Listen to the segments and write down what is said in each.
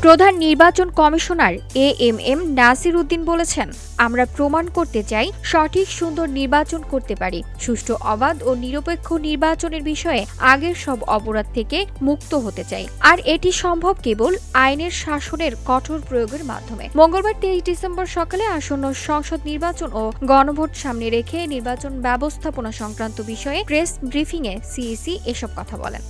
প্রধান নির্বাচন commissioner AMM Nasir Uddin বলেছেন, আমরা প্রমাণ করতে চাই সঠিক সুন্দর নির্বাচন করতে পারি। সুষ্ঠু, অবাধ ও নিরপেক্ষ নির্বাচনের বিষয়ে আগের সব অপরাধ থেকে মুক্ত হতে চাই। আর এটি সম্ভব কেবল আইনের শাসনের কঠোর প্রয়োগের মাধ্যমে। মঙ্গলবার 23 ডিসেম্বর সকালে আসন্ন সংসদ নির্বাচন ও গণভোট সামনে রেখে নির্বাচন ব্যবস্থাপনা সংক্রান্ত বিষয়ে প্রেস ব্রিফিংয়ে সিইসি এসব কথা বলেন।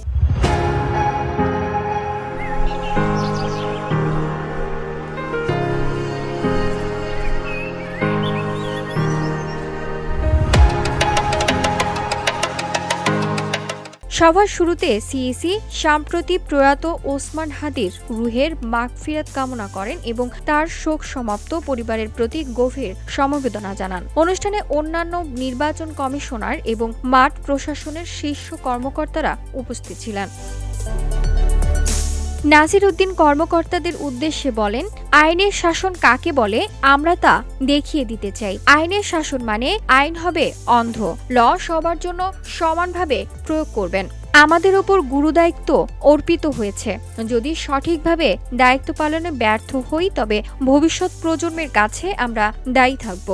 সভার শুরুতে সিইসি সম্প্রতি প্রয়াত ওসমান হাদির রুহের মাগফিরাত কামনা করেন এবং তার শোক সমাপ্ত পরিবারের প্রতি গভীর সমবেদনা জানান। অনুষ্ঠানে অন্যান্য নির্বাচন কমিশনার এবং মাঠ প্রশাসনের শীর্ষ কর্মকর্তারা উপস্থিত ছিলেন। নাসির উদ্দিন কর্মকর্তাদের উদ্দেশ্যে বলেন, আইনের শাসন কাকে বলে আমরা তা দেখিয়ে দিতে চাই। আইনের শাসন মানে আইন হবে অন্ধ, ল সবার জন্য সমানভাবে প্রয়োগ করবেন। আমাদের ওপর গুরুদায়িত্ব অর্পিত হয়েছে। যদি সঠিকভাবে দায়িত্ব পালনে ব্যর্থ হই তবে ভবিষ্যৎ প্রজন্মের কাছে আমরা দায়ী থাকব।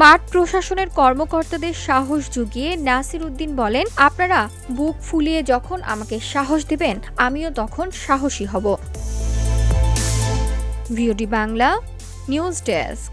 মাঠ প্রশাসনের কর্মকর্তাদের সাহস জুগিয়ে নাসির উদ্দিন বলেন, আপনারা বুক ফুলিয়ে যখন আমাকে সাহস দেবেন আমিও তখন সাহসী হব। VOD Bangla news desk.